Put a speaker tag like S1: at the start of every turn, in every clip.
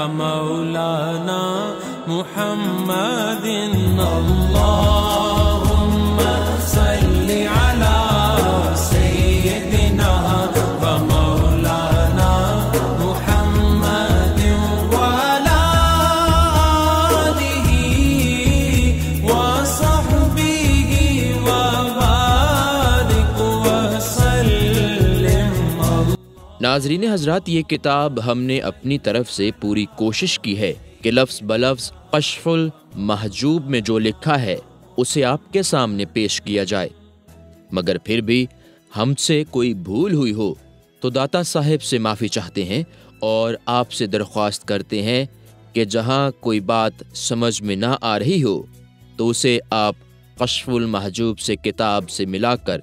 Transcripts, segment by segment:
S1: ومولانا محمد اللهم صل على سيدنا ومولانا محمد وعلى آله وصحبه وبارك وسلم.
S2: ناظرین حضرات، یہ کتاب ہم نے اپنی طرف سے پوری کوشش کی ہے کہ لفظ بلفظ کشف المحجوب میں جو لکھا ہے اسے آپ کے سامنے پیش کیا جائے، مگر پھر بھی ہم سے کوئی بھول ہوئی ہو تو داتا صاحب سے معافی چاہتے ہیں اور آپ سے درخواست کرتے ہیں کہ جہاں کوئی بات سمجھ میں نہ آ رہی ہو تو اسے آپ کشف المحجوب سے کتاب سے ملا کر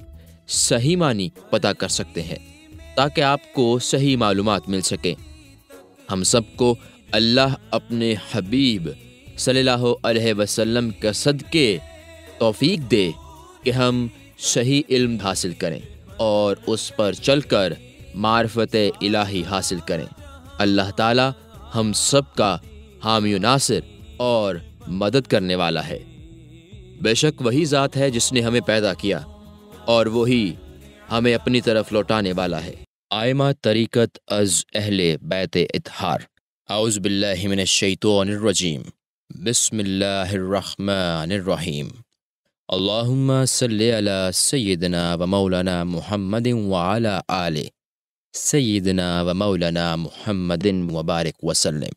S2: صحیح معنی پتہ کر سکتے ہیں تاکہ آپ کو صحیح معلومات مل سکیں. ہم سب کو اللہ اپنے حبیب صلی اللہ علیہ وسلم کا صدقے توفیق دے کہ ہم صحیح علم حاصل کریں اور اس پر چل کر معرفت الہی حاصل کریں. اللہ تعالی ہم سب کا حامی و ناصر اور مدد کرنے والا ہے. بے شک وہی ذات ہے جس نے ہمیں پیدا کیا اور وہی ہمیں اپنی طرف لوٹانے والا ہے. آئمہ طریقت از اہل بیت اطہار. اعوذ باللہ من الشیطان الرجیم. بسم اللہ الرحمن الرحیم. اللہم صلی علی سیدنا و مولانا محمد وعلی آل سیدنا و مولانا محمد وبارک وسلم.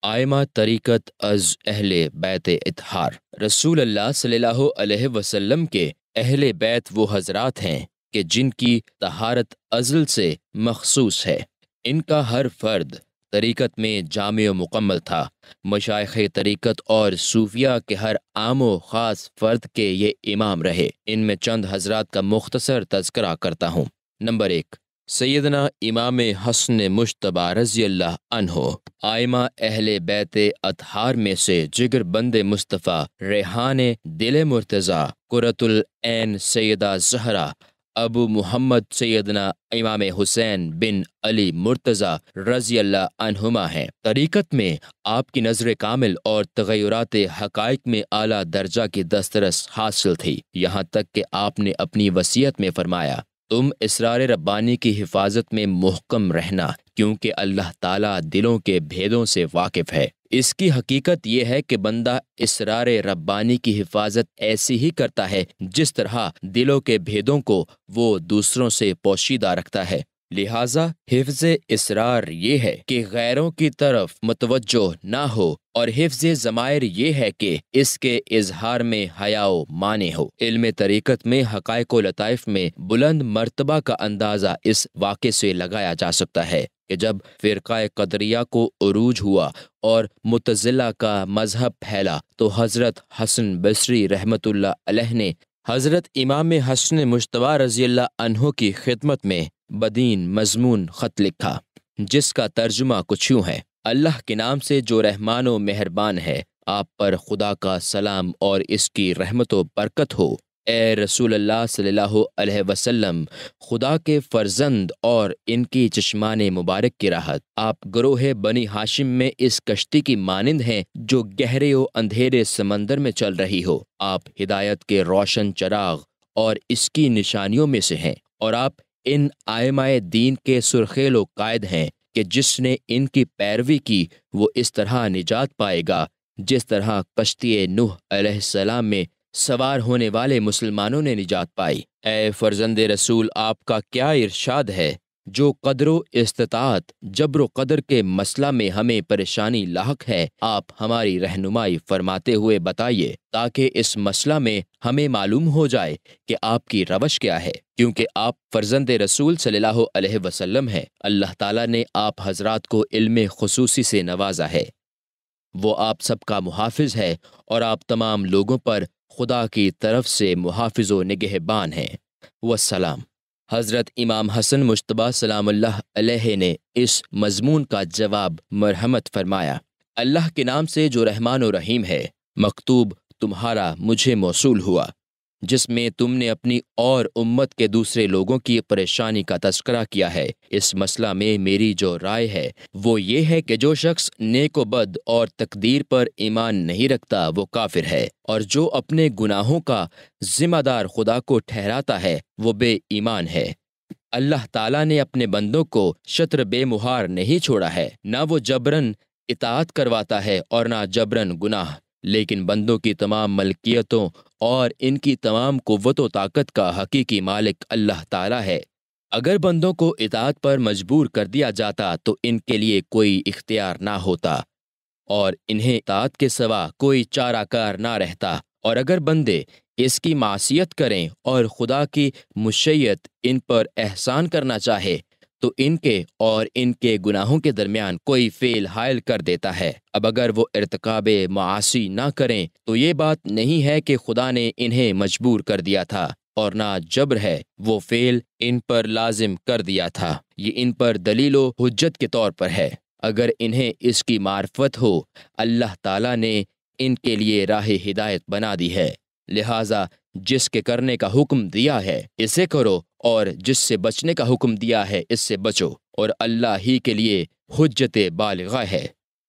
S2: آئمہ طریقت از اہل بیت اطہار. رسول اللہ صلی اللہ علیہ وسلم کے اہل بیت وہ حضرات ہیں کہ جن کی طہارت ازل سے مخصوص ہے. ان کا ہر فرد طریقت میں جامع و مکمل تھا. مشائخ طریقت اور صوفیہ کے ہر عام و خاص فرد کے یہ امام رہے. ان میں چند حضرات کا مختصر تذکرہ کرتا ہوں. نمبر 1، سیدنا امام حسن مجتبی رضی اللہ عنہ. آئمہ اہل بیت اطہار میں سے جگر بند مصطفیٰ، ریحان دل مرتضیٰ، قرۃ العین سیدہ زہرا، ابو محمد سیدنا امام حسین بن علی مرتضیٰ رضی اللہ عنہما ہیں. طریقت میں آپ کی نظر کامل اور تغیرات حقائق میں اعلیٰ درجہ کی دسترس حاصل تھی، یہاں تک کہ آپ نے اپنی وصیت میں فرمایا تم اسرار ربانی کی حفاظت میں محکم رہنا، کیونکہ اللہ تعالیٰ دلوں کے بھیدوں سے واقف ہے. اس کی حقیقت یہ ہے کہ بندہ اسرار ربانی کی حفاظت ایسی ہی کرتا ہے جس طرح دلوں کے بھیدوں کو وہ دوسروں سے پوشیدہ رکھتا ہے. لہٰذا حفظ اسرار یہ ہے کہ غیروں کی طرف متوجہ نہ ہو، اور حفظ ضمائر یہ ہے کہ اس کے اظہار میں حیا و معنی ہو. علم طریقت میں حقائق و لطائف میں بلند مرتبہ کا اندازہ اس واقعے سے لگایا جا سکتا ہے کہ جب فرقہ قدریہ کو عروج ہوا اور معتزلہ کا مذہب پھیلا تو حضرت حسن بصری رحمۃ اللہ علیہ نے حضرت امام حسن مجتبی رضی اللہ عنہ کی خدمت میں بدین مضمون خط لکھا، جس کا ترجمہ کچھ یوں ہے: اللہ کے نام سے جو رحمان و مہربان ہے، آپ پر خدا کا سلام اور اس کی رحمت و برکت ہو. اے رسول اللہ صلی اللہ علیہ وسلم، خدا کے فرزند اور ان کی چشمان مبارک کی راحت، آپ گروہ بنی ہاشم میں اس کشتی کی مانند ہیں جو گہرے و اندھیرے سمندر میں چل رہی ہو. آپ ہدایت کے روشن چراغ اور اس کی نشانیوں میں سے ہیں، اور آپ ان آئمہ دین کے سرخیل و قائد ہیں کہ جس نے ان کی پیروی کی وہ اس طرح نجات پائے گا جس طرح کشتی نوح علیہ السلام میں سوار ہونے والے مسلمانوں نے نجات پائی. اے فرزند رسول، آپ کا کیا ارشاد ہے؟ جو قدر و استطاعت جبر و قدر کے مسئلہ میں ہمیں پریشانی لاحق ہے، آپ ہماری رہنمائی فرماتے ہوئے بتائیے تاکہ اس مسئلہ میں ہمیں معلوم ہو جائے کہ آپ کی روش کیا ہے، کیونکہ آپ فرزند رسول صلی اللہ علیہ وسلم ہیں۔ اللہ تعالیٰ نے آپ حضرات کو علم خصوصی سے نوازا ہے، وہ آپ سب کا محافظ ہے اور آپ تمام لوگوں پر خدا کی طرف سے محافظ و نگہبان ہیں۔ والسلام۔ حضرت امام حسن مجتبی سلام اللہ علیہ نے اس مضمون کا جواب مرحمت فرمایا: اللہ کے نام سے جو رحمان و رحیم ہے، مکتوب تمہارا مجھے موصول ہوا، جس میں تم نے اپنی اور امت کے دوسرے لوگوں کی پریشانی کا تذکرہ کیا ہے۔ اس مسئلہ میں میری جو رائے ہے وہ یہ ہے کہ جو شخص نیک و بد اور تقدیر پر ایمان نہیں رکھتا وہ کافر ہے، اور جو اپنے گناہوں کا ذمہ دار خدا کو ٹھہراتا ہے وہ بے ایمان ہے۔ اللہ تعالیٰ نے اپنے بندوں کو شطر بے مہار نہیں چھوڑا ہے، نہ وہ جبراً اطاعت کرواتا ہے اور نہ جبراً گناہ، لیکن بندوں کی تمام ملکیتوں اور ان کی تمام قوت و طاقت کا حقیقی مالک اللہ تعالیٰ ہے۔ اگر بندوں کو اطاعت پر مجبور کر دیا جاتا تو ان کے لیے کوئی اختیار نہ ہوتا اور انہیں اطاعت کے سوا کوئی چارہ کار نہ رہتا، اور اگر بندے اس کی معصیت کریں اور خدا کی مشیت ان پر احسان کرنا چاہے تو ان کے اور ان کے گناہوں کے درمیان کوئی فعل حائل کر دیتا ہے۔ اب اگر وہ ارتکاب معاصی نہ کریں تو یہ بات نہیں ہے کہ خدا نے انہیں مجبور کر دیا تھا، اور نہ جبر ہے، وہ فعل ان پر لازم کر دیا تھا۔ یہ ان پر دلیل و حجت کے طور پر ہے۔ اگر انہیں اس کی معرفت ہو، اللہ تعالیٰ نے ان کے لیے راہ ہدایت بنا دی ہے، لہٰذا جس کے کرنے کا حکم دیا ہے اسے کرو، اور جس سے بچنے کا حکم دیا ہے اس سے بچو، اور اللہ ہی کے لیے حجت بالغہ ہے۔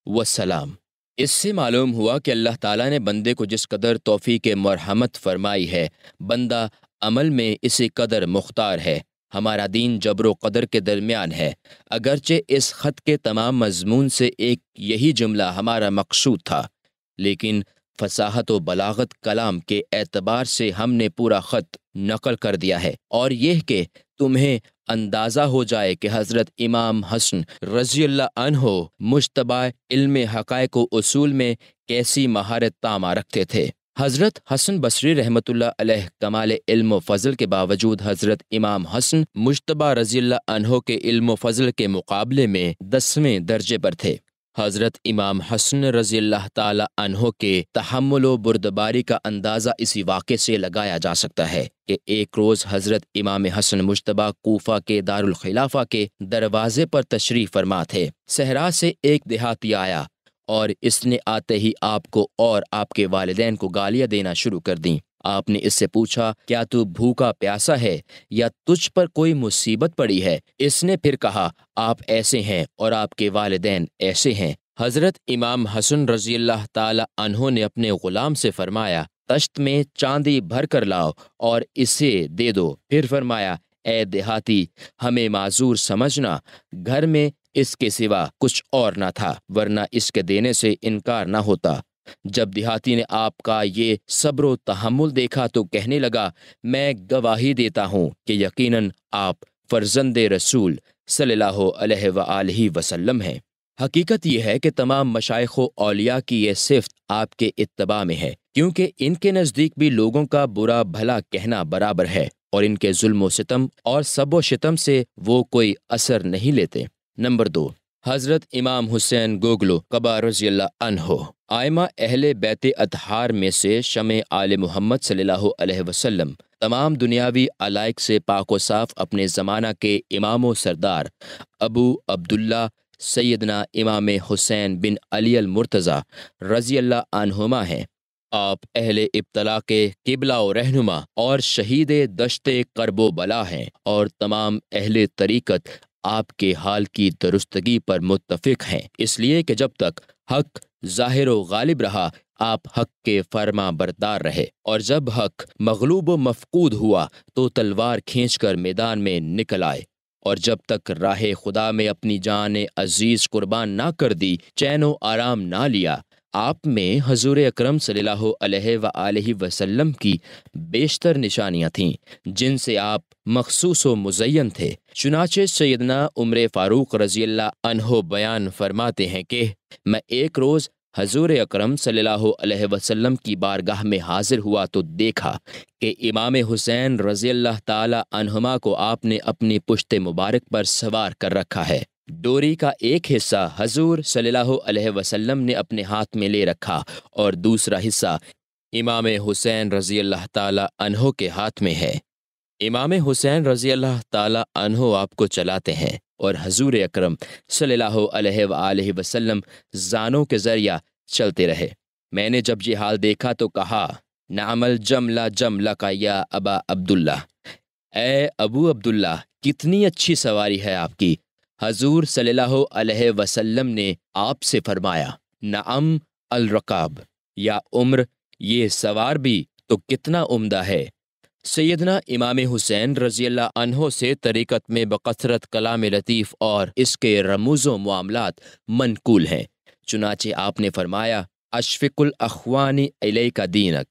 S2: والسلام۔ اس سے معلوم ہوا کہ اللہ تعالیٰ نے بندے کو جس قدر توفیق مرحمت فرمائی ہے، بندہ عمل میں اسی قدر مختار ہے۔ ہمارا دین جبر و قدر کے درمیان ہے، اگرچہ اس خط کے تمام مضمون سے ایک یہی جملہ ہمارا مقصود تھا، لیکن فصاحت و بلاغت کلام کے اعتبار سے ہم نے پورا خط نقل کر دیا ہے، اور یہ کہ تمہیں اندازہ ہو جائے کہ حضرت امام حسن رضی اللہ عنہ مجتبی علم حقائق و اصول میں کیسی مہارت تامہ رکھتے تھے۔ حضرت حسن بصری رحمۃ اللہ علیہ کمال علم و فضل کے باوجود حضرت امام حسن مجتبی رضی اللہ عنہ کے علم و فضل کے مقابلے میں 10ویں درجے پر تھے۔ حضرت امام حسن رضی اللہ تعالی عنہ کے تحمل و بردباری کا اندازہ اسی واقعے سے لگایا جا سکتا ہے کہ ایک روز حضرت امام حسن مجتبی کوفہ کے دارالخلافہ کے دروازے پر تشریف فرما تھے۔ صحرا سے ایک دیہاتی آیا اور اس نے آتے ہی آپ کو اور آپ کے والدین کو گالیاں دینا شروع کر دیں۔ آپ نے اس سے پوچھا، کیا تو بھوکا پیاسا ہے یا تجھ پر کوئی مصیبت پڑی ہے؟ اس نے پھر کہا، آپ ایسے ہیں اور آپ کے والدین ایسے ہیں۔ حضرت امام حسن رضی اللہ تعالی عنہ نے اپنے غلام سے فرمایا، تشت میں چاندی بھر کر لاؤ اور اسے دے دو۔ پھر فرمایا، اے دیہاتی، ہمیں معذور سمجھنا، گھر میں اس کے سوا کچھ اور نہ تھا، ورنہ اس کے دینے سے انکار نہ ہوتا۔ جب دیہاتی نے آپ کا یہ صبر و تحمل دیکھا تو کہنے لگا، میں گواہی دیتا ہوں کہ یقیناً آپ فرزند رسول صلی اللہ علیہ وآلہ وسلم ہیں۔ حقیقت یہ ہے کہ تمام مشائخ و اولیاء کی یہ صفت آپ کے اتباع میں ہے، کیونکہ ان کے نزدیک بھی لوگوں کا برا بھلا کہنا برابر ہے، اور ان کے ظلم و ستم اور سب و شتم سے وہ کوئی اثر نہیں لیتے۔ نمبر 2، حضرت امام حسین گوگلو قبا رضی اللہ عنہ آئمہ اہل بیت اطہار میں سے شمع آل محمد صلی اللہ علیہ وسلم، تمام دنیاوی علائق سے پاک و صاف، اپنے زمانہ کے امام و سردار ابو عبداللہ سیدنا امام حسین بن علی المرتضیٰ رضی اللہ عنہما ہیں۔ آپ اہل ابتلا کے قبلہ و رہنما اور شہید دشت کرب و بلا ہیں، اور تمام اہل طریقت آپ کے حال کی درستگی پر متفق ہیں، اس لیے کہ جب تک حق ظاہر و غالب رہا آپ حق کے فرما بردار رہے، اور جب حق مغلوب و مفقود ہوا تو تلوار کھینچ کر میدان میں نکل آئے، اور جب تک راہ خدا میں اپنی جان عزیز قربان نہ کر دی، چین و آرام نہ لیا۔ آپ میں حضور اکرم صلی اللہ علیہ وآلہ وسلم کی بیشتر نشانیاں تھیں جن سے آپ مخصوص و مزین تھے۔ چنانچہ سیدنا عمر فاروق رضی اللہ عنہ بیان فرماتے ہیں کہ میں ایک روز حضور اکرم صلی اللہ علیہ وسلم کی بارگاہ میں حاضر ہوا تو دیکھا کہ امام حسین رضی اللہ تعالی عنہما کو آپ نے اپنی پشت مبارک پر سوار کر رکھا ہے۔ ڈوری کا ایک حصہ حضور صلی اللہ علیہ وسلم نے اپنے ہاتھ میں لے رکھا اور دوسرا حصہ امام حسین رضی اللہ تعالی عنہ کے ہاتھ میں ہے۔ امام حسین رضی اللہ تعالی عنہ آپ کو چلاتے ہیں اور حضور اکرم صلی اللہ علیہ وآلہ وسلم زانوں کے ذریعہ چلتے رہے۔ میں نے جب یہ حال دیکھا تو کہا، نعم الجملہ جملہ کا یا ابا عبداللہ، اے ابو عبداللہ کتنی اچھی سواری ہے آپ کی۔ حضور صلی اللہ علیہ وسلم نے آپ سے فرمایا، نعم الرکاب، یا عمر یہ سوار بھی تو کتنا عمدہ ہے۔ سیدنا امام حسین رضی اللہ عنہ سے طریقت میں بکثرت کلام لطیف اور اس کے رموز و معاملات منقول ہیں۔ چنانچہ آپ نے فرمایا، اشفق الاخوان الیک دینک،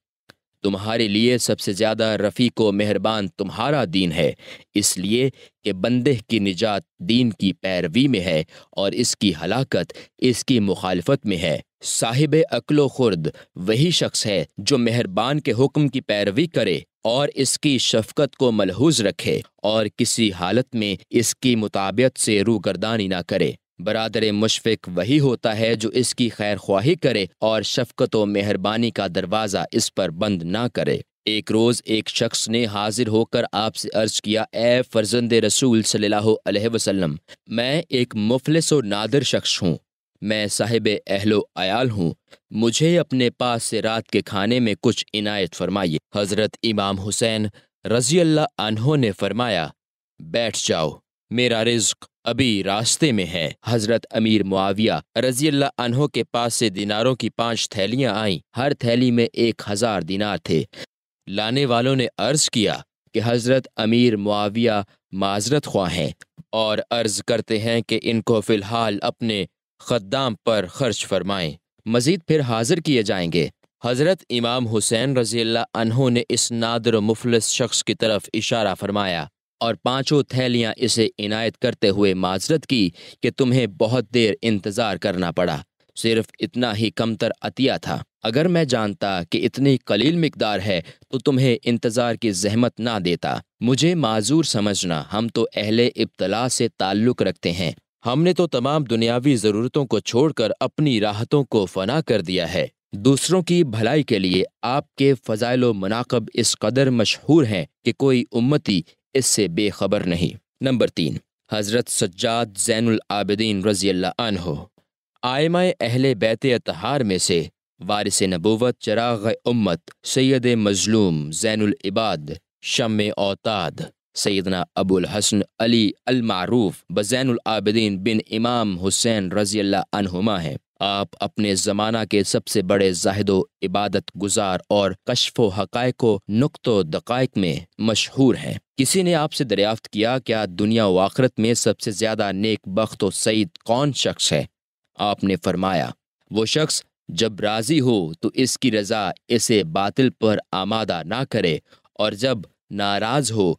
S2: تمہارے لیے سب سے زیادہ رفیق و مہربان تمہارا دین ہے، اس لیے کہ بندے کی نجات دین کی پیروی میں ہے اور اس کی ہلاکت اس کی مخالفت میں ہے۔ صاحب عقل و خرد وہی شخص ہے جو مہربان کے حکم کی پیروی کرے اور اس کی شفقت کو ملحوظ رکھے اور کسی حالت میں اس کی مطابعت سے روگردانی نہ کرے۔ برادر مشفق وہی ہوتا ہے جو اس کی خیر خواہی کرے اور شفقت و مہربانی کا دروازہ اس پر بند نہ کرے۔ ایک روز ایک شخص نے حاضر ہو کر آپ سے عرض کیا، اے فرزند رسول صلی اللہ علیہ وسلم، میں ایک مفلس و نادر شخص ہوں، میں صاحب اہل و عیال ہوں، مجھے اپنے پاس سے رات کے کھانے میں کچھ عنایت فرمائیے۔ حضرت امام حسین رضی اللہ عنہ نے فرمایا، بیٹھ جاؤ، میرا رزق ابھی راستے میں ہے۔ حضرت امیر معاویہ رضی اللہ عنہ کے پاس سے دیناروں کی 5 تھیلیاں آئیں، ہر تھیلی میں 1000 دینار تھے۔ لانے والوں نے عرض کیا کہ حضرت امیر معاویہ معذرت خواہ ہیں اور عرض کرتے ہیں کہ ان کو فی الحال اپنے خدام پر خرچ فرمائیں، مزید پھر حاضر کیے جائیں گے۔ حضرت امام حسین رضی اللہ عنہ نے اس نادر و مفلس شخص کی طرف اشارہ فرمایا اور 5 تھیلیاں اسے عنایت کرتے ہوئے معذرت کی کہ تمہیں بہت دیر انتظار کرنا پڑا، صرف اتنا ہی کمتر عطیہ تھا، اگر میں جانتا کہ اتنی قلیل مقدار ہے تو تمہیں انتظار کی زحمت نہ دیتا، مجھے معذور سمجھنا، ہم تو اہل ابتلا سے تعلق رکھتے ہیں، ہم نے تو تمام دنیاوی ضرورتوں کو چھوڑ کر اپنی راحتوں کو فنا کر دیا ہے۔ دوسروں کی بھلائی کے لیے آپ کے فضائل و مناقب اس قدر مشہور ہیں کہ کوئی امتی اس سے بے خبر نہیں۔ نمبر 3، حضرت سجاد زین العابدین رضی اللہ عنہ، آئمہ اہل بیت اطہار میں سے، وارث نبوت، چراغ امت، سید مظلوم، زین العباد، شمع اوتاد، سیدنا ابو الحسن علی المعروف بزین العابدین بن امام حسین رضی اللہ عنہما ہیں۔ آپ اپنے زمانہ کے سب سے بڑے زاہد و عبادت گزار اور کشف و حقائق و نقط و دقائق میں مشہور ہیں۔ کسی نے آپ سے دریافت کیا، کیا دنیا و آخرت میں سب سے زیادہ نیک بخت و سعید کون شخص ہے؟ آپ نے فرمایا، وہ شخص جب راضی ہو تو اس کی رضا اسے باطل پر آمادہ نہ کرے، اور جب ناراض ہو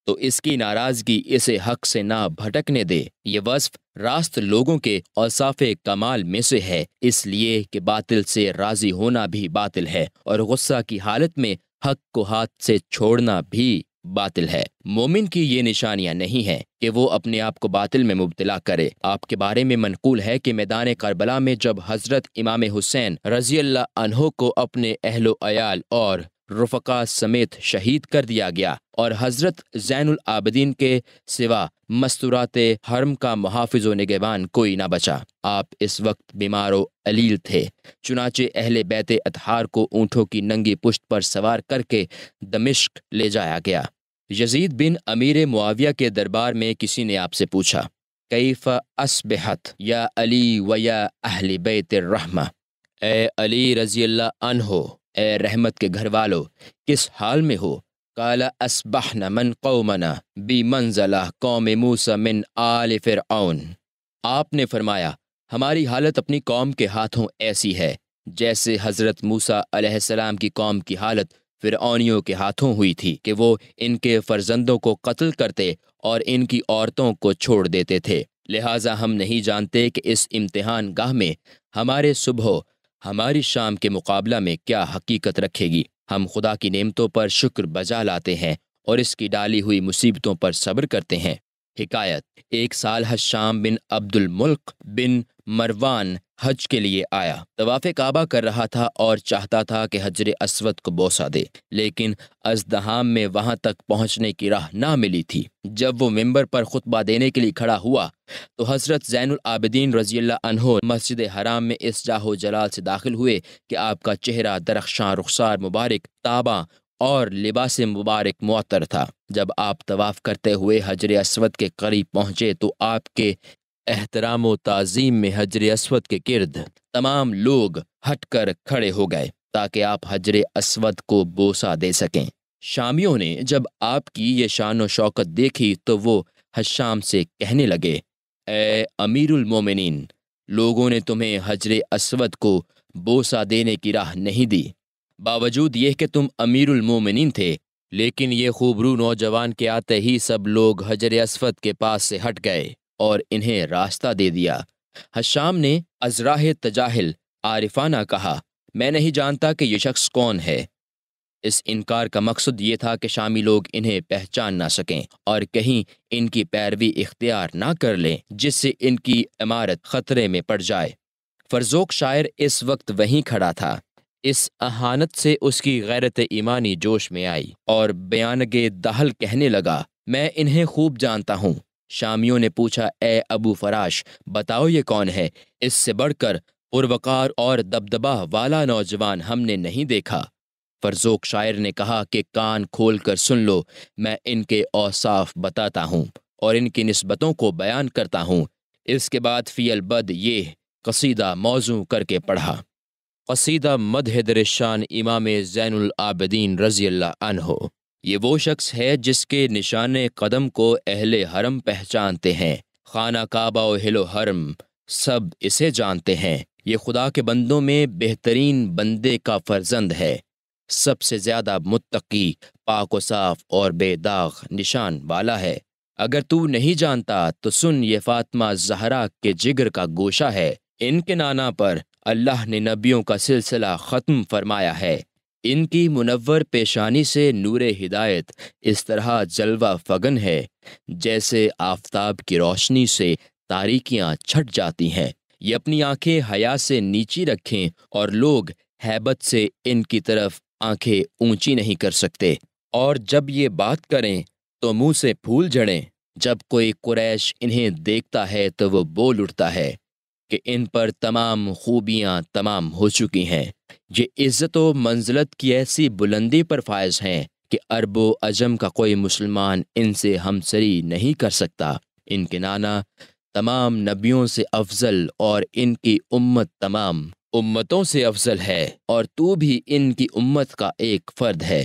S2: تو اس کی ناراضگی اسے حق سے نہ بھٹکنے دے۔ یہ وصف راست لوگوں کے اوصاف کمال میں سے ہے، اس لیے کہ باطل سے راضی ہونا بھی باطل ہے اور غصہ کی حالت میں حق کو ہاتھ سے چھوڑنا بھی باطل ہے۔ مومن کی یہ نشانیاں نہیں ہیں کہ وہ اپنے آپ کو باطل میں مبتلا کرے۔ آپ کے بارے میں منقول ہے کہ میدان کربلا میں جب حضرت امام حسین رضی اللہ عنہ کو اپنے اہل و عیال اور رفقا سمیت شہید کر دیا گیا اور حضرت زین العابدین کے سوا مستورات حرم کا محافظ و نگہبان کوئی نہ بچا۔ آپ اس وقت بیمار و علیل تھے، چنانچہ اہل بیت اطہار کو اونٹوں کی ننگی پشت پر سوار کر کے دمشق لے جایا گیا۔ یزید بن امیر معاویہ کے دربار میں کسی نے آپ سے پوچھا، کیف اصبحت یا علی و یا اہل بیت الرحمہ، اے علی رضی اللہ عنہ، اے رحمت کے گھر والو، کس حال میں ہو؟ قال اصبحنا من قومنا بمنزلہ قوم موسیٰ من آل فرعون۔ آپ نے فرمایا، ہماری حالت اپنی قوم کے ہاتھوں ایسی ہے جیسے حضرت موسیٰ علیہ السلام کی قوم کی حالت فرعونیوں کے ہاتھوں ہوئی تھی کہ وہ ان کے فرزندوں کو قتل کرتے اور ان کی عورتوں کو چھوڑ دیتے تھے۔ لہٰذا ہم نہیں جانتے کہ اس امتحان گاہ میں ہمارے صبح ہماری شام کے مقابلہ میں کیا حقیقت رکھے گی۔ ہم خدا کی نعمتوں پر شکر بجا لاتے ہیں اور اس کی ڈالی ہوئی مصیبتوں پر صبر کرتے ہیں۔ حکایت: ایک سال حشام بن عبد الملک بن مروان حج کے لیے آیا۔ طواف کعبہ کر رہا تھا اور چاہتا تھا کہ حجر اسود کو بوسہ دے، لیکن ازدحام میں وہاں تک پہنچنے کی راہ نہ ملی تھی۔ جب وہ ممبر پر خطبہ دینے کے لیے کھڑا ہوا تو حضرت زین العابدین رضی اللہ عنہ مسجد حرام میں اس جاہ و جلال سے داخل ہوئے کہ آپ کا چہرہ درخشاں، رخسار مبارک تاباں اور لباس مبارک معطر تھا۔ جب آپ طواف کرتے ہوئے حجر اسود کے قریب پہنچے تو آپ کے احترام و تعظیم میں حجر اسود کے گرد تمام لوگ ہٹ کر کھڑے ہو گئے تاکہ آپ حجر اسود کو بوسہ دے سکیں۔ شامیوں نے جب آپ کی یہ شان و شوکت دیکھی تو وہ حشام سے کہنے لگے: اے امیر المومنین، لوگوں نے تمہیں حجر اسود کو بوسہ دینے کی راہ نہیں دی۔ باوجود یہ کہ تم امیر المومنین تھے، لیکن یہ خوبرو نوجوان کے آتے ہی سب لوگ حجر اسود کے پاس سے ہٹ گئے اور انہیں راستہ دے دیا۔ حشام نے ازراہ تجاہل عارفانہ کہا: میں نہیں جانتا کہ یہ شخص کون ہے۔ اس انکار کا مقصد یہ تھا کہ شامی لوگ انہیں پہچان نہ سکیں اور کہیں ان کی پیروی اختیار نہ کر لیں جس سے ان کی عمارت خطرے میں پڑ جائے۔ فرزوق شاعر اس وقت وہیں کھڑا تھا۔ اس اہانت سے اس کی غیرت ایمانی جوش میں آئی اور بیانگے دہل کہنے لگا: میں انہیں خوب جانتا ہوں۔ شامیوں نے پوچھا: اے ابو فراش، بتاؤ یہ کون ہے؟ اس سے بڑھ کر پروقار اور دبدبہ والا نوجوان ہم نے نہیں دیکھا۔ فرزوق شاعر نے کہا کہ کان کھول کر سن لو، میں ان کے اوصاف بتاتا ہوں اور ان کی نسبتوں کو بیان کرتا ہوں۔ اس کے بعد فی البد یہ قصیدہ موضوع کر کے پڑھا: قصیدہ مدح درشان امام زین العابدین رضی اللہ عنہ۔ یہ وہ شخص ہے جس کے نشان قدم کو اہل حرم پہچانتے ہیں، خانہ کعبہ و اہل و حرم سب اسے جانتے ہیں۔ یہ خدا کے بندوں میں بہترین بندے کا فرزند ہے، سب سے زیادہ متقی، پاک و صاف اور بے داغ نشان والا ہے۔ اگر تو نہیں جانتا تو سن، یہ فاطمہ زہرا کے جگر کا گوشہ ہے۔ ان کے نانا پر اللہ نے نبیوں کا سلسلہ ختم فرمایا ہے۔ ان کی منور پیشانی سے نور ہدایت اس طرح جلوہ فگن ہے جیسے آفتاب کی روشنی سے تاریکیاں چھٹ جاتی ہیں۔ یہ اپنی آنکھیں حیا سے نیچی رکھیں اور لوگ ہیبت سے ان کی طرف آنکھیں اونچی نہیں کر سکتے، اور جب یہ بات کریں تو منہ سے پھول جھڑیں۔ جب کوئی قریش انہیں دیکھتا ہے تو وہ بول اٹھتا ہے کہ ان پر تمام خوبیاں تمام ہو چکی ہیں۔ یہ عزت و منزلت کی ایسی بلندی پر فائز ہیں کہ عرب و عجم کا کوئی مسلمان ان سے ہمسری نہیں کر سکتا۔ ان کے نانا تمام نبیوں سے افضل اور ان کی امت تمام امتوں سے افضل ہے، اور تو بھی ان کی امت کا ایک فرد ہے۔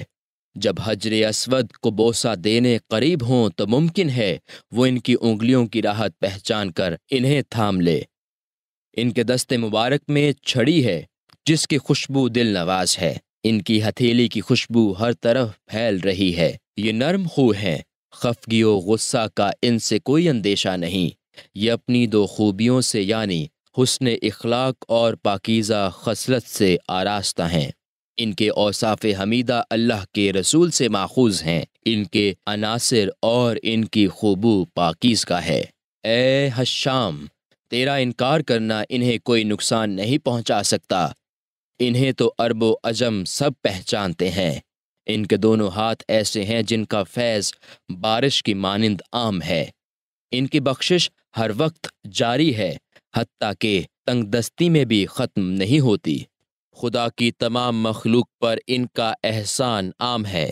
S2: جب حجر اسود کو بوسہ دینے قریب ہوں تو ممکن ہے وہ ان کی انگلیوں کی راحت پہچان کر انہیں تھام لے۔ ان کے دست مبارک میں چھڑی ہے جس کی خوشبو دل نواز ہے۔ ان کی ہتھیلی کی خوشبو ہر طرف پھیل رہی ہے۔ یہ نرم خو ہیں، خفگی و غصہ کا ان سے کوئی اندیشہ نہیں۔ یہ اپنی دو خوبیوں سے یعنی حسن اخلاق اور پاکیزہ خصلت سے آراستہ ہیں۔ ان کے اوصاف حمیدہ اللہ کے رسول سے ماخوذ ہیں۔ ان کے عناصر اور ان کی خوبو پاکیزہ ہے۔ اے حشام، تیرا انکار کرنا انہیں کوئی نقصان نہیں پہنچا سکتا۔ انہیں تو عرب و عجم سب پہچانتے ہیں۔ ان کے دونوں ہاتھ ایسے ہیں جن کا فیض بارش کی مانند عام ہے۔ ان کی بخشش ہر وقت جاری ہے، حتیٰ کہ تنگ دستی میں بھی ختم نہیں ہوتی۔ خدا کی تمام مخلوق پر ان کا احسان عام ہے،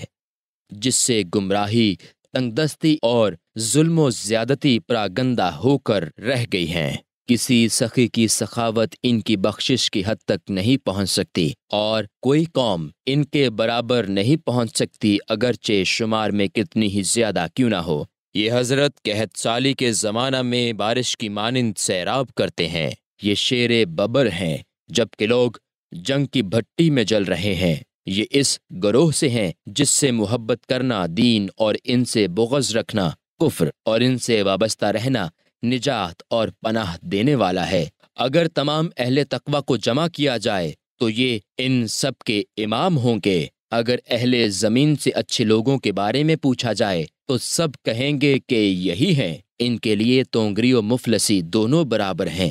S2: جس سے گمراہی، تنگ دستی اور ظلم و زیادتی پراگندہ ہو کر رہ گئی ہیں۔ کسی سخی کی سخاوت ان کی بخشش کی حد تک نہیں پہنچ سکتی، اور کوئی قوم ان کے برابر نہیں پہنچ سکتی، اگرچہ شمار میں کتنی ہی زیادہ کیوں نہ ہو۔ یہ حضرت قحط سالی کے زمانہ میں بارش کی مانند سیراب کرتے ہیں۔ یہ شیر ببر ہیں جبکہ لوگ جنگ کی بھٹی میں جل رہے ہیں۔ یہ اس گروہ سے ہیں جس سے محبت کرنا دین اور ان سے بغض رکھنا کفر، اور ان سے وابستہ رہنا نجات اور پناہ دینے والا ہے۔ اگر تمام اہل تقوی کو جمع کیا جائے تو یہ ان سب کے امام ہوں گے۔ اگر اہل زمین سے اچھے لوگوں کے بارے میں پوچھا جائے تو سب کہیں گے کہ یہی ہیں۔ ان کے لیے تونگری و مفلسی دونوں برابر ہیں۔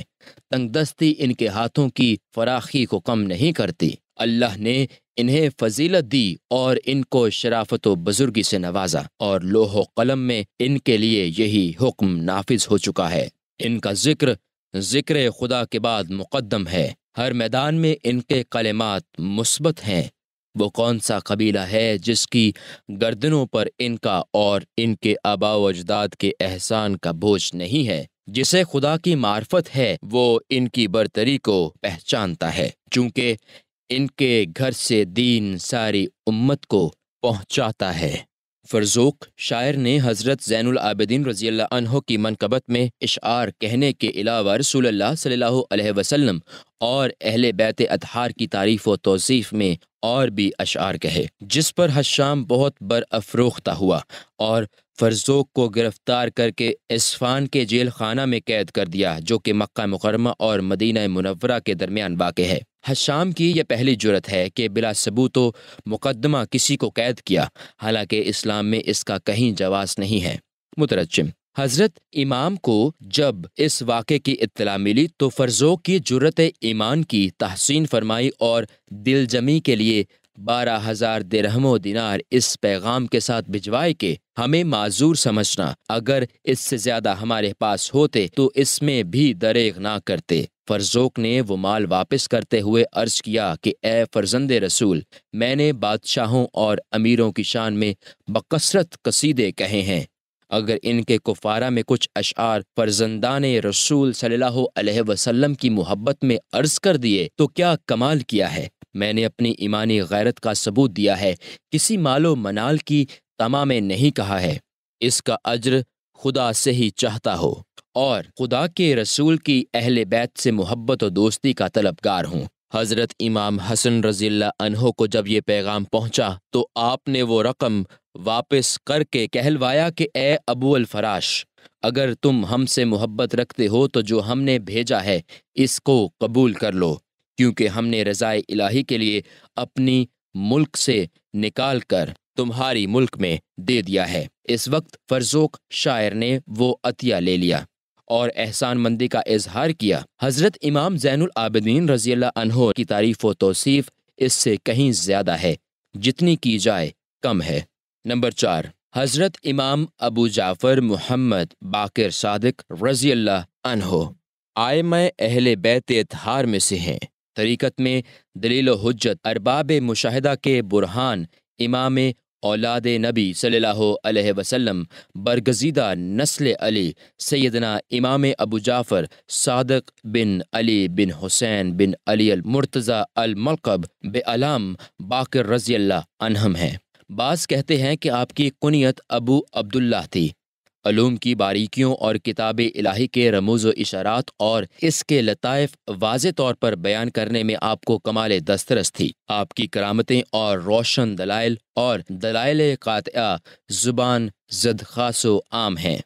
S2: تنگ دستی ان کے ہاتھوں کی فراخی کو کم نہیں کرتی۔ اللہ نے انہیں فضیلت دی اور ان کو شرافت و بزرگی سے نوازا، اور لوح و قلم میں ان کے لیے یہی حکم نافذ ہو چکا ہے۔ ان کا ذکر خدا کے بعد مقدم ہے۔ ہر میدان میں ان کے کلمات مثبت ہیں۔ وہ کون سا قبیلہ ہے جس کی گردنوں پر ان کا اور ان کے آباء و اجداد کے احسان کا بوجھ نہیں ہے؟ جسے خدا کی معرفت ہے وہ ان کی برتری کو پہچانتا ہے، چونکہ ان کے گھر سے دین ساری امت کو پہنچاتا ہے۔ فرزوق شاعر نے حضرت زین العابدین رضی اللہ عنہ کی منقبت میں اشعار کہنے کے علاوہ رسول اللہ صلی اللہ علیہ وسلم اور اہل بیت اطہار کی تعریف و توصیف میں اور بھی اشعار کہے، جس پر حشام بہت برافروختہ ہوا اور فرزوق کو گرفتار کر کے اصفہان کے جیل خانہ میں قید کر دیا، جو کہ مکہ مکرمہ اور مدینہ منورہ کے درمیان واقع ہے۔ حشام کی یہ پہلی جرت ہے کہ بلا ثبوت و مقدمہ کسی کو قید کیا، حالانکہ اسلام میں اس کا کہیں جواز نہیں ہے۔ مترجم: حضرت امام کو جب اس واقعے کی اطلاع ملی تو فرزوق کی جرت ایمان کی تحسین فرمائی اور دل جمی کے لیے 12,000 درہم و دینار اس پیغام کے ساتھ بھجوائے کہ ہمیں معذور سمجھنا، اگر اس سے زیادہ ہمارے پاس ہوتے تو اس میں بھی دریغ نہ کرتے۔ فرزوق نے وہ مال واپس کرتے ہوئے عرض کیا کہ اے فرزند رسول، میں نے بادشاہوں اور امیروں کی شان میں بکثرت قصیدے کہے ہیں، اگر ان کے کفارہ میں کچھ اشعار فرزندان رسول صلی اللہ علیہ وسلم کی محبت میں عرض کر دیے تو کیا کمال کیا ہے۔ میں نے اپنی ایمانی غیرت کا ثبوت دیا ہے، کسی مال و منال کی طمع میں نہیں کہا ہے، اس کا اجر خدا سے ہی چاہتا ہو، اور خدا کے رسول کی اہل بیت سے محبت و دوستی کا طلبگار ہوں۔ حضرت امام حسن رضی اللہ عنہ کو جب یہ پیغام پہنچا تو آپ نے وہ رقم واپس کر کے کہلوایا کہ اے ابو الفراش، اگر تم ہم سے محبت رکھتے ہو تو جو ہم نے بھیجا ہے اس کو قبول کر لو، کیونکہ ہم نے رضائے الہی کے لیے اپنی ملک سے نکال کر تمہاری ملک میں دے دیا ہے۔ اس وقت فرزوق شاعر نے وہ عطیہ لے لیا اور احسان مندی کا اظہار کیا۔ حضرت امام زین العابدین رضی اللہ عنہ کی تعریف و توصیف اس سے کہیں زیادہ ہے، جتنی کی جائے کم ہے۔ نمبر 4، حضرت امام ابو جعفر محمد باقر صادق رضی اللہ عنہ ائمہ اہل بیت اطہار میں سے ہیں۔ طریقت میں دلیل و حجت، ارباب مشاہدہ کے برہان، امام اولاد نبی صلی اللہ علیہ وسلم، برگزیدہ نسل علی، سیدنا امام ابو جعفر صادق بن علی بن حسین بن علی المرتضی الملقب بعلام باقر رضی اللہ عنہم ہیں۔ بعض کہتے ہیں کہ آپ کی کنیت ابو عبداللہ تھی۔ علوم کی باریکیوں اور کتاب الہی کے رموز و اشارات اور اس کے لطائف واضح طور پر بیان کرنے میں آپ کو کمال دسترس تھی۔ آپ کی کرامتیں اور روشن دلائل اور دلائل قاطعہ زبان زد خاص و عام ہیں۔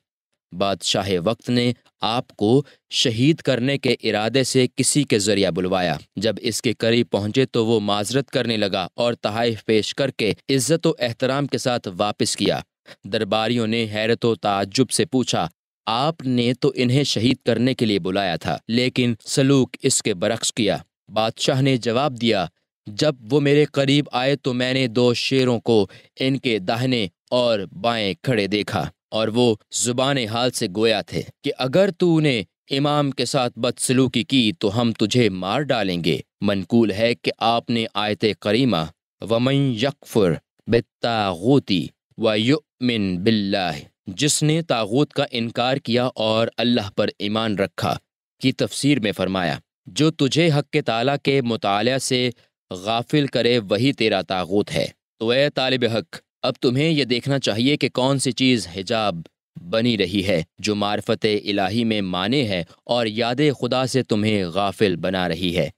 S2: بادشاہ وقت نے آپ کو شہید کرنے کے ارادے سے کسی کے ذریعہ بلوایا۔ جب اس کے قریب پہنچے تو وہ معذرت کرنے لگا اور تحائف پیش کر کے عزت و احترام کے ساتھ واپس کیا۔ درباریوں نے حیرت و تعجب سے پوچھا، آپ نے تو انہیں شہید کرنے کے لیے بلایا تھا، لیکن سلوک اس کے برعکس کیا۔ بادشاہ نے جواب دیا، جب وہ میرے قریب آئے تو میں نے 2 شیروں کو ان کے داہنے اور بائیں کھڑے دیکھا، اور وہ زبان حال سے گویا تھے کہ اگر تو نے امام کے ساتھ بدسلوکی کی تو ہم تجھے مار ڈالیں گے۔ منقول ہے کہ آپ نے آیت کریمہ وَمَن یکفر بالطاغوت وَیُؤْمِن بِاللَّہِ، جس نے طاغوت کا انکار کیا اور اللہ پر ایمان رکھا، کی تفسیر میں فرمایا، جو تجھے حق تعالیٰ کے مطالعہ سے غافل کرے وہی تیرا طاغوت ہے۔ تو اے طالب حق، اب تمہیں یہ دیکھنا چاہیے کہ کون سی چیز حجاب بنی رہی ہے جو معرفت الہی میں مانع ہے اور یاد خدا سے تمہیں غافل بنا رہی ہے۔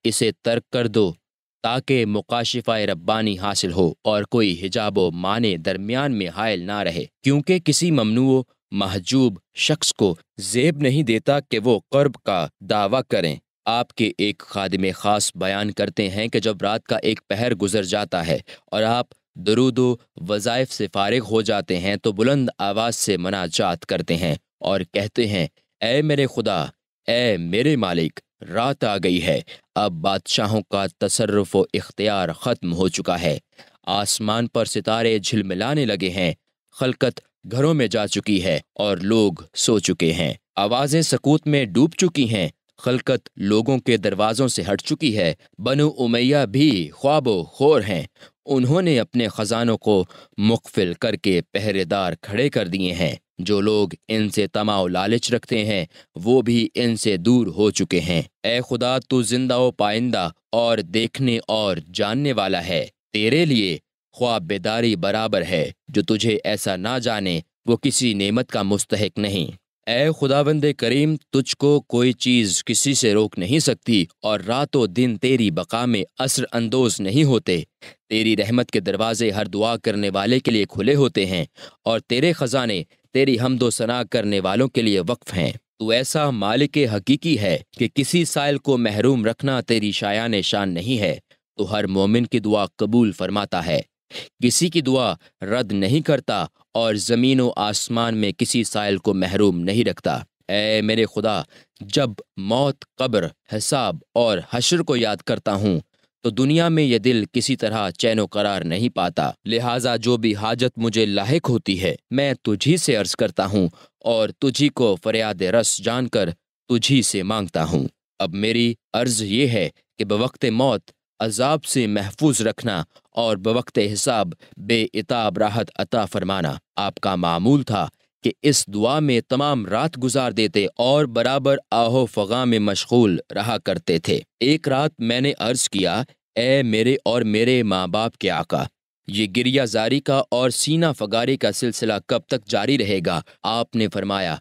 S2: اسے ترک کر دو تاکہ مکاشفہ ربانی حاصل ہو اور کوئی حجاب و مانع درمیان میں حائل نہ رہے، کیونکہ کسی ممنوع محجوب شخص کو زیب نہیں دیتا کہ وہ قرب کا دعویٰ کریں۔ آپ کے ایک خادم خاص بیان کرتے ہیں کہ جب رات کا ایک پہر گزر جاتا ہے اور آپ درود و وظائف سے فارغ ہو جاتے ہیں تو بلند آواز سے مناجات کرتے ہیں اور کہتے ہیں اے میرے خدا، اے میرے مالک، رات آ گئی ہے، اب بادشاہوں کا تصرف و اختیار ختم ہو چکا ہے، آسمان پر ستارے جھلملانے لگے ہیں، خلقت گھروں میں جا چکی ہے اور لوگ سو چکے ہیں، آوازیں سکوت میں ڈوب چکی ہیں، خلقت لوگوں کے دروازوں سے ہٹ چکی ہے، بنو امیہ بھی خواب و خور ہیں، انہوں نے اپنے خزانوں کو مقفل کر کے پہرے دار کھڑے کر دیے ہیں، جو لوگ ان سے طمع و لالچ رکھتے ہیں وہ بھی ان سے دور ہو چکے ہیں۔ اے خدا، تو زندہ و پائندہ اور دیکھنے اور جاننے والا ہے، تیرے لیے خواب بیداری برابر ہے، جو تجھے ایسا نہ جانے وہ کسی نعمت کا مستحق نہیں۔ اے خداوند کریم، تجھ کو کوئی چیز کسی سے روک نہیں سکتی، اور رات و دن تیری بقا میں اثر اندوز نہیں ہوتے، تیری رحمت کے دروازے ہر دعا کرنے والے کے لیے کھلے ہوتے ہیں، اور تیرے خزانے تیری حمد و ثنا کرنے والوں کے لیے وقف ہیں۔ تو ایسا مالک حقیقی ہے کہ کسی سائل کو محروم رکھنا تیری شایان شان نہیں ہے، تو ہر مومن کی دعا قبول فرماتا ہے، کسی کی دعا رد نہیں کرتا، اور زمین و آسمان میں کسی سائل کو محروم نہیں رکھتا۔ اے میرے خدا، جب موت، قبر، حساب اور حشر کو یاد کرتا ہوں تو دنیا میں یہ دل کسی طرح چین و قرار نہیں پاتا، لہٰذا جو بھی حاجت مجھے لاحق ہوتی ہے میں تجھی سے عرض کرتا ہوں، اور تجھی کو فریاد رس جان کر تجھی سے مانگتا ہوں۔ اب میری عرض یہ ہے کہ بوقت موت عذاب سے محفوظ رکھنا اور بوقت حساب بے عتاب راحت عطا فرمانا۔ آپ کا معمول تھا کہ اس دعا میں تمام رات گزار دیتے اور برابر آہو فغاں میں مشغول رہا کرتے تھے۔ ایک رات میں نے عرض کیا، اے میرے اور میرے ماں باپ کے آقا، یہ گریہ زاری کا اور سینہ فگاری کا سلسلہ کب تک جاری رہے گا؟ آپ نے فرمایا،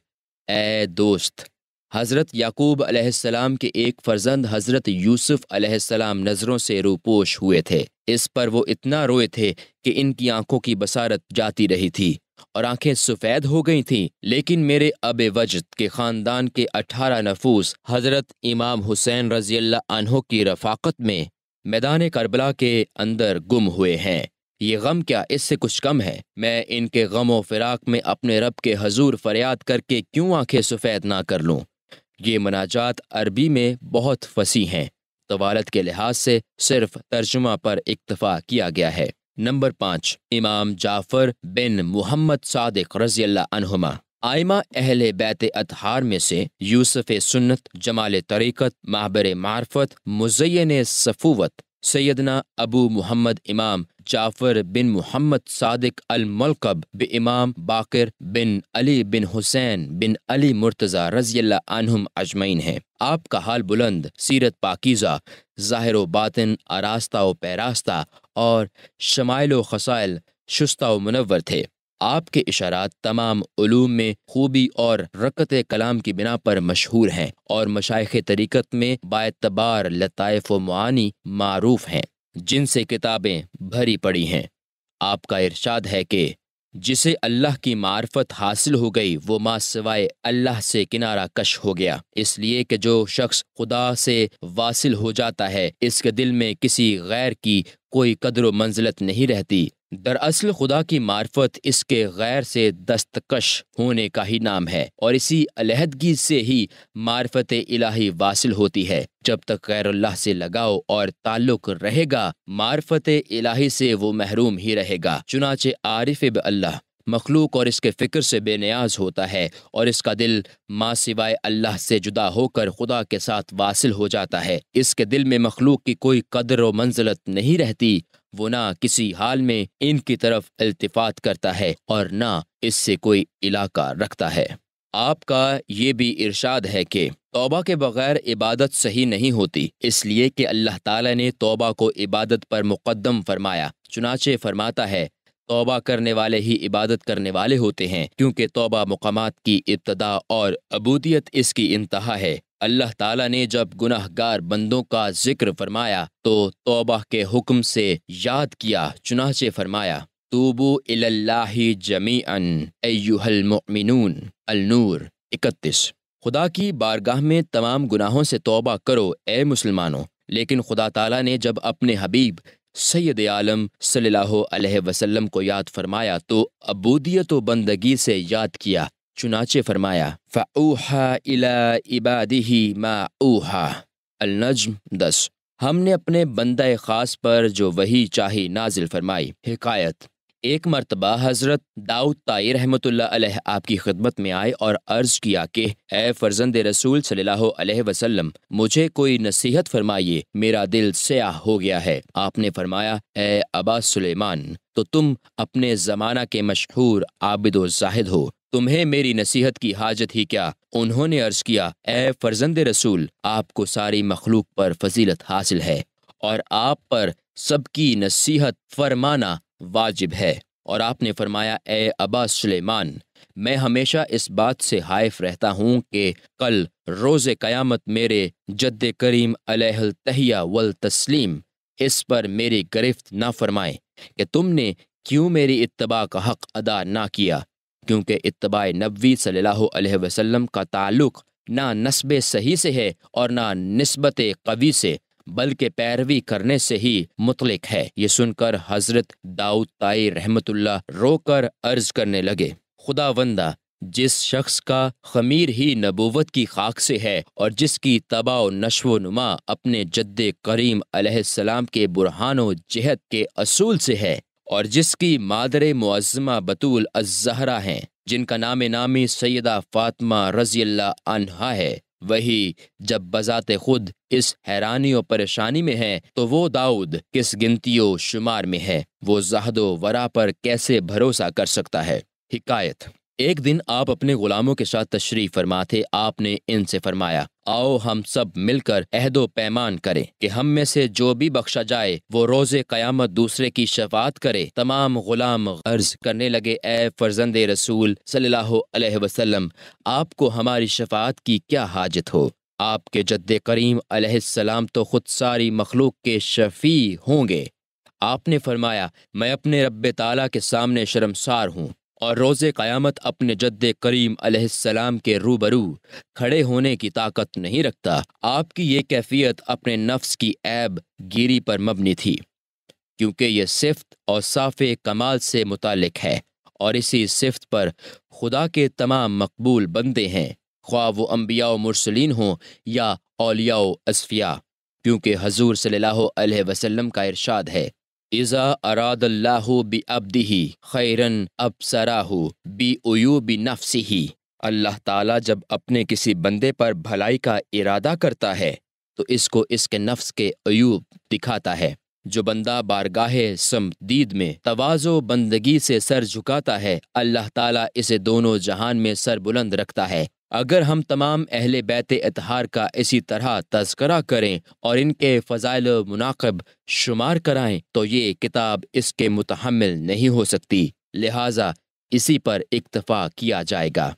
S2: اے دوست، حضرت یعقوب علیہ السلام کے ایک فرزند حضرت یوسف علیہ السلام نظروں سے روپوش ہوئے تھے، اس پر وہ اتنا روئے تھے کہ ان کی آنکھوں کی بصارت جاتی رہی تھی اور آنکھیں سفید ہو گئی تھیں، لیکن میرے اب وجد کے خاندان کے 18 نفوس حضرت امام حسین رضی اللہ عنہ کی رفاقت میں میدان کربلا کے اندر گم ہوئے ہیں۔ یہ غم کیا اس سے کچھ کم ہے؟ میں ان کے غم و فراق میں اپنے رب کے حضور فریاد کر کے کیوں آنکھیں سفید نہ کر لوں؟ یہ مناجات عربی میں بہت فصیح ہیں، طوالت کے لحاظ سے صرف ترجمہ پر اکتفا کیا گیا ہے۔ نمبر 5، امام جعفر بن محمد صادق رضی اللہ عنہما۔ آئمہ اہل بیت اطہار میں سے یوسف سنت، جمال طریقت، محبر معرفت، مزین صفوت، سیدنا ابو محمد امام جعفر بن محمد صادق الملقب بامام باقر بن علی بن حسین بن علی مرتضی رضی اللہ عنہم اجمعین ہیں۔ آپ کا حال بلند، سیرت پاکیزہ، ظاہر و باطن آراستہ و پیراستہ، اور شمائل و خصائل شستہ و منور تھے۔ آپ کے اشارات تمام علوم میں خوبی اور رکت کلام کی بنا پر مشہور ہیں، اور مشائخ طریقت میں باعتبار لطائف و معانی معروف ہیں، جن سے کتابیں بھری پڑی ہیں۔ آپ کا ارشاد ہے کہ جسے اللہ کی معرفت حاصل ہو گئی وہ ما سوائے اللہ سے کنارہ کش ہو گیا، اس لیے کہ جو شخص خدا سے واصل ہو جاتا ہے اس کے دل میں کسی غیر کی کوئی قدر و منزلت نہیں رہتی۔ دراصل خدا کی معرفت اس کے غیر سے دستکش ہونے کا ہی نام ہے، اور اسی علیحدگی سے ہی معرفت الہی واصل ہوتی ہے۔ جب تک غیر اللہ سے لگاؤ اور تعلق رہے گا معرفت الہی سے وہ محروم ہی رہے گا۔ چنانچہ عارف باللہ مخلوق اور اس کے فکر سے بے نیاز ہوتا ہے، اور اس کا دل ما سوائے اللہ سے جدا ہو کر خدا کے ساتھ واصل ہو جاتا ہے۔ اس کے دل میں مخلوق کی کوئی قدر و منزلت نہیں رہتی، وہ نہ کسی حال میں ان کی طرف التفات کرتا ہے اور نہ اس سے کوئی علاقہ رکھتا ہے۔ آپ کا یہ بھی ارشاد ہے کہ توبہ کے بغیر عبادت صحیح نہیں ہوتی، اس لیے کہ اللہ تعالیٰ نے توبہ کو عبادت پر مقدم فرمایا۔ چنانچہ فرماتا ہے، توبہ کرنے والے ہی عبادت کرنے والے ہوتے ہیں، کیونکہ توبہ مقامات کی ابتدا اور عبودیت اس کی انتہا ہے۔ اللہ تعالیٰ نے جب گناہ گار بندوں کا ذکر فرمایا تو توبہ کے حکم سے یاد کیا، چنانچہ فرمایا، توبوا الی اللہ جمیعا ایھا المؤمنون، النور 31۔ خدا کی بارگاہ میں تمام گناہوں سے توبہ کرو اے مسلمانوں، لیکن خدا تعالیٰ نے جب اپنے حبیب سید عالم صلی اللہ علیہ وسلم کو یاد فرمایا تو عبودیت و بندگی سے یاد کیا۔ چنانچہ فرمایا فَأُوحَى إِلَىٰ عِبَادِهِ مَا أُوحَىٰ النجم 10۔ ہم نے اپنے بندہ خاص پر جو وحی چاہی نازل فرمائی۔ حکایت: ایک مرتبہ حضرت داؤد طائی رحمۃ اللہ علیہ آپ کی خدمت میں آئے اور عرض کیا کہ اے فرزند رسول صلی اللہ علیہ وسلم، مجھے کوئی نصیحت فرمائیے، میرا دل سیاہ ہو گیا ہے۔ آپ نے فرمایا اے ابا سلیمان، تو تم اپنے زمانہ کے مشہور عابد و زاہد ہو، تمہیں میری نصیحت کی حاجت ہی کیا؟ انہوں نے عرض کیا اے فرزند رسول، آپ کو ساری مخلوق پر فضیلت حاصل ہے اور آپ پر سب کی نصیحت فرمانا واجب ہے۔ اور آپ نے فرمایا اے ابا سلیمان، میں ہمیشہ اس بات سے خائف رہتا ہوں کہ کل روز قیامت میرے جد کریم علیہ التحیہ والتسلیم اس پر میری گرفت نہ فرمائیں کہ تم نے کیوں میری اتباع کا حق ادا نہ کیا، کیونکہ اتباع نبوی صلی اللہ علیہ وسلم کا تعلق نہ نسب صحیح سے ہے اور نہ نسبت قوی سے، بلکہ پیروی کرنے سے ہی مطلق ہے۔ یہ سن کر حضرت داؤد طائی رحمۃ اللہ رو کر عرض کرنے لگے، خداوندہ، جس شخص کا خمیر ہی نبوت کی خاک سے ہے اور جس کی تباہ و نشو و نما اپنے جد کریم علیہ السلام کے برہان و جہت کے اصول سے ہے، اور جس کی مادر معظمہ بطول الزہرا ہیں، جن کا نام نامی سیدہ فاطمہ رضی اللہ عنہا ہے، وہی جب بذات خود اس حیرانی و پریشانی میں ہے تو وہ داؤد کس گنتی و شمار میں ہے؟ وہ زہد و ورع پر کیسے بھروسہ کر سکتا ہے؟ حکایت: ایک دن آپ اپنے غلاموں کے ساتھ تشریف فرما تھے۔ آپ نے ان سے فرمایا آؤ ہم سب مل کر عہد و پیمان کریں کہ ہم میں سے جو بھی بخشا جائے وہ روز قیامت دوسرے کی شفاعت کرے۔ تمام غلام عرض کرنے لگے اے فرزند رسول صلی اللہ علیہ وسلم، آپ کو ہماری شفاعت کی کیا حاجت ہو؟ آپ کے جد کریم علیہ السلام تو خود ساری مخلوق کے شفیع ہوں گے۔ آپ نے فرمایا میں اپنے رب تعالیٰ کے سامنے شرمسار ہوں اور روز قیامت اپنے جد کریم علیہ السلام کے روبرو کھڑے ہونے کی طاقت نہیں رکھتا۔ آپ کی یہ کیفیت اپنے نفس کی عیب گیری پر مبنی تھی، کیونکہ یہ صفت اوصاف کمال سے متعلق ہے، اور اسی صفت پر خدا کے تمام مقبول بندے ہیں، خواہ وہ انبیاء و مرسلین ہوں یا اولیاء و اصفیاء، کیونکہ حضور صلی اللہ علیہ وسلم کا ارشاد ہے اذا اراد اللہ بعبدہ خیرا ابصرہ بعیوب نفسہ۔ اللہ تعالیٰ جب اپنے کسی بندے پر بھلائی کا ارادہ کرتا ہے تو اس کو اس کے نفس کے عیوب دکھاتا ہے۔ جو بندہ بارگاہ سمدید میں تواضع و بندگی سے سر جھکاتا ہے، اللہ تعالیٰ اسے دونوں جہان میں سر بلند رکھتا ہے۔ اگر ہم تمام اہل بیت اطہار کا اسی طرح تذکرہ کریں اور ان کے فضائل و مناقب شمار کرائیں تو یہ کتاب اس کے متحمل نہیں ہو سکتی، لہٰذا اسی پر اکتفا کیا جائے گا۔